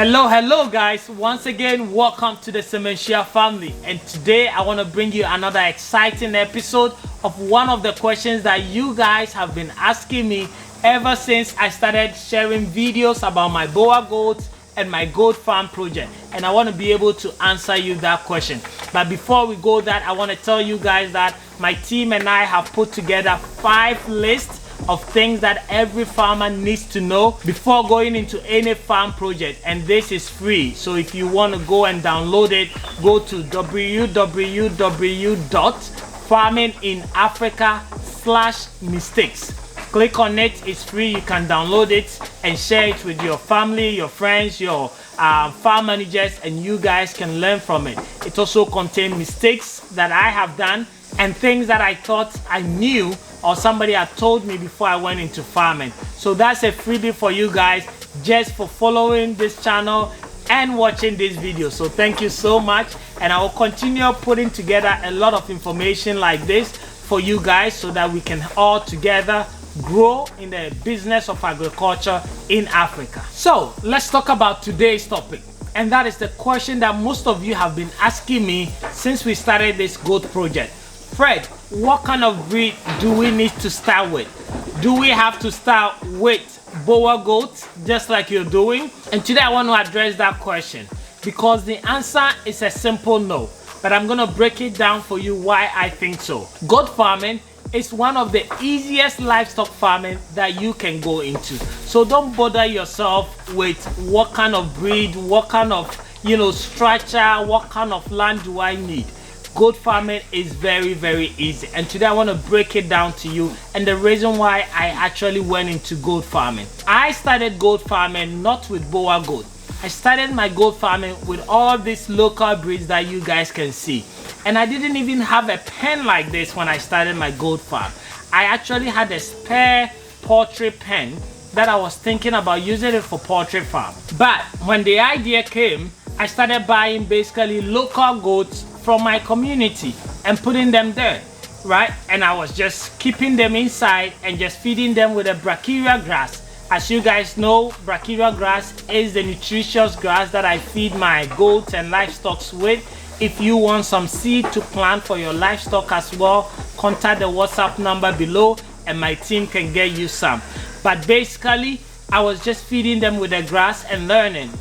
Hello guys, once again welcome to the Sementia family, and today I want to bring you another exciting episode of one of the questions that you guys have been asking me ever since I started sharing videos about my boa goats and my goat farm project, and I want to be able to answer you that question. But before we go that, I want to tell you guys that my team and I have put together 5 lists of things that every farmer needs to know before going into any farm project, and this is free. So if you want to go and download it, go to www.farminginafrica/mistakes. Click on it, it's free. You can download it and share it with your family, your friends, your farm managers, and you guys can learn from it. It also contains mistakes that I have done and things that I thought I knew or somebody had told me before I went into farming. So that's a freebie for you guys just for following this channel and watching this video. So thank you so much, and I will continue putting together a lot of information like this for you guys so that we can all together grow in the business of agriculture in Africa. So let's talk about today's topic, and that is the question that most of you have been asking me since we started this goat project. Fred, what kind of breed do we need to start with? Do we have to start with boa goats just like you're doing? And today I want to address that question because the answer is a simple no, but I'm going to break it down for you why I think so. Goat farming is one of the easiest livestock farming that you can go into. So don't bother yourself with what kind of breed, what kind of structure, what kind of land do I need. Goat farming is very easy, and today I want to break it down to you and the reason why I actually went into goat farming. I started goat farming not with boa goat. I started my goat farming with all these local breeds that you guys can see, and I didn't even have a pen like this when I started my goat farm. I actually had a spare poultry pen that I was thinking about using it for poultry farm. But when the idea came, I started buying basically local goats from my community and putting them there, right? And I was just keeping them inside and just feeding them with a brachiaria grass. As you guys know, brachiaria grass is the nutritious grass that I feed my goats and livestock with. If you want some seed to plant for your livestock as well, contact the WhatsApp number below and my team can get you some. But basically, I was just feeding them with the grass and learning,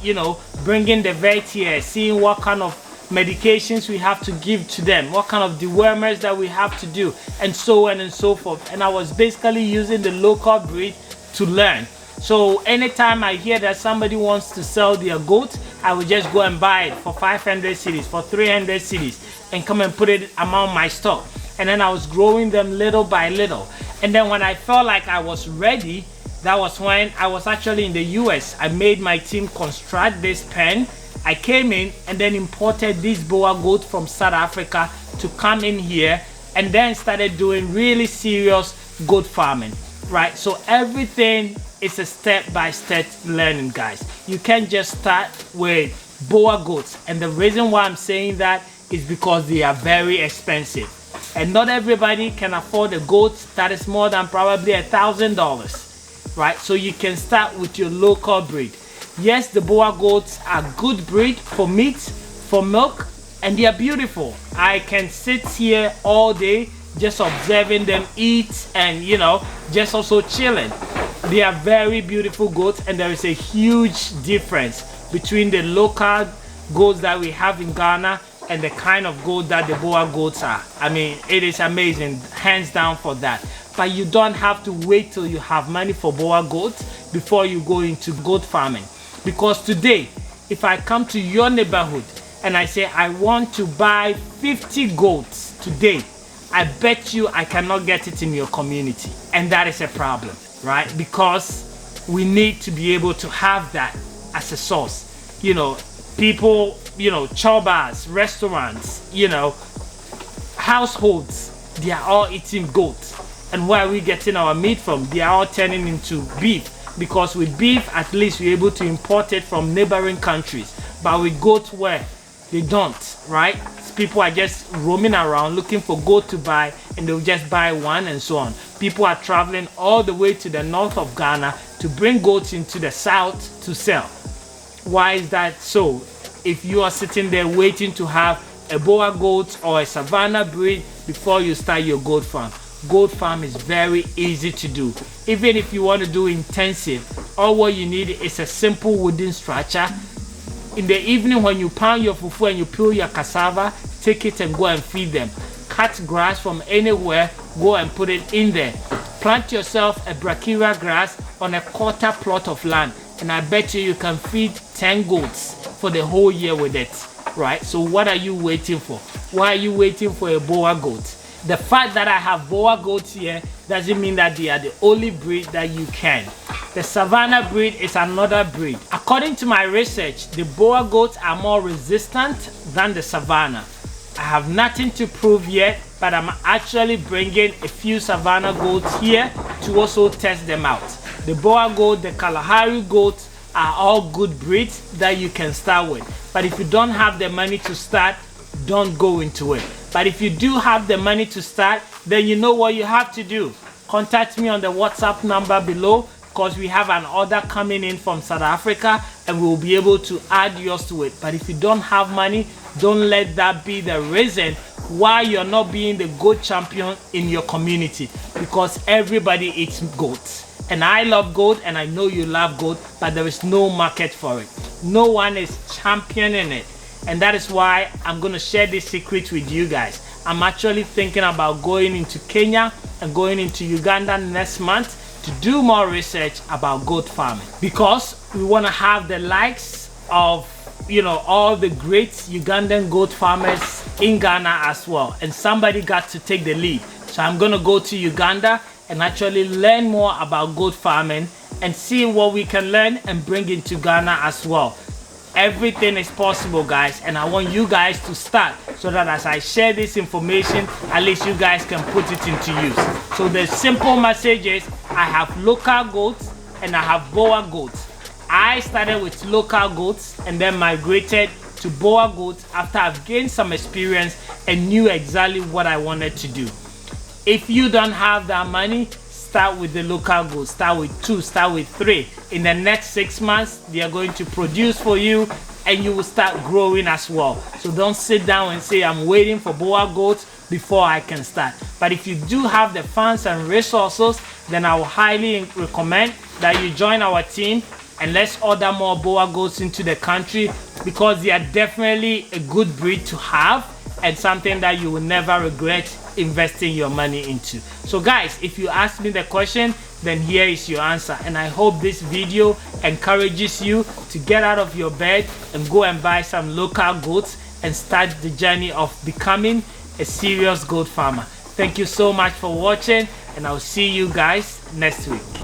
bringing the vet here, seeing what kind of medications we have to give to them, what kind of dewormers that we have to do, and so on and so forth. And I was basically using the local breed to learn. So anytime I hear that somebody wants to sell their goat, I would just go and buy it for 500 cedis, for 300 cedis, and come and put it among my stock. And then I was growing them little by little. And then when I felt like I was ready, that was when I was actually in the US. I made my team construct this pen. I came in and then imported this boa goat from South Africa to come in here, and then started doing really serious goat farming, right? So everything is a step-by-step learning, guys. You can't just start with boa goats, and the reason why I'm saying that is because they are very expensive, and not everybody can afford a goat that is more than probably $1,000, right? So you can start with your local breed. Yes, the boa goats are good breed for meat, for milk, and they are beautiful. I can sit here all day just observing them eat and just also chilling. They are very beautiful goats, and there is a huge difference between the local goats that we have in Ghana and the kind of goat that the boa goats are. I mean, it is amazing, hands down for that. But you don't have to wait till you have money for boa goats before you go into goat farming. Because today, if I come to your neighborhood and I say I want to buy 50 goats today, I bet you I cannot get it in your community. And that is a problem, right? Because we need to be able to have that as a source. People, chow bars, restaurants, households, they are all eating goat. And where are we getting our meat from? They are all turning into beef. Because with beef, at least we're able to import it from neighboring countries. But with goat, where they don't, right? People are just roaming around looking for goat to buy, and they'll just buy one and so on. People are traveling all the way to the north of Ghana to bring goats into the south to sell. Why is that so? If you are sitting there waiting to have a Boer goat or a Savannah breed before you start your goat farm is very easy to do. Even if you want to do intensive, all what you need is a simple wooden structure. In the evening when you pound your fufu and you peel your cassava, take it and go and feed them. Cut grass from anywhere, go and put it in there. Plant yourself a brachiaria grass on a quarter plot of land, and I bet you can feed 10 goats for the whole year with it, right? So what are you waiting for? Why are you waiting for a Boer goat? The fact that I have Boer goats here doesn't mean that they are the only breed that you can. The Savannah breed is another breed. According to my research, the Boer goats are more resistant than the Savannah. I have nothing to prove yet, but I'm actually bringing a few Savannah goats here to also test them out. The Boer goat, the Kalahari goats are all good breeds that you can start with. But if you don't have the money to start, don't go into it. But if you do have the money to start, then you know what you have to do. Contact me on the WhatsApp number below, because we have an order coming in from South Africa and we will be able to add yours to it. But if you don't have money, don't let that be the reason why you're not being the goat champion in your community, because everybody eats goats. And I love goat and I know you love goat, but there is no market for it. No one is championing it. And that is why I'm going to share this secret with you guys. I'm actually thinking about going into Kenya and going into Uganda next month to do more research about goat farming, because we want to have the likes of, you know, all the great Ugandan goat farmers in Ghana as well. And somebody got to take the lead. So I'm going to go to Uganda and actually learn more about goat farming and see what we can learn and bring into Ghana as well. Everything is possible, guys, and I want you guys to start so that as I share this information, at least you guys can put it into use. So the simple message is I have local goats and I have Boer goats. I started with local goats and then migrated to Boer goats after I've gained some experience and knew exactly what I wanted to do. If you don't have that money, start with the local goats. Start with 2, start with 3. In the next 6 months, they are going to produce for you and you will start growing as well. So don't sit down and say, I'm waiting for Boer goats before I can start. But if you do have the funds and resources, then I will highly recommend that you join our team and let's order more Boer goats into the country, because they are definitely a good breed to have and something that you will never regret investing your money into. So guys, if you ask me the question, then here is your answer. And I hope this video encourages you to get out of your bed and go and buy some local goats and start the journey of becoming a serious goat farmer. Thank you so much for watching, and I'll see you guys next week.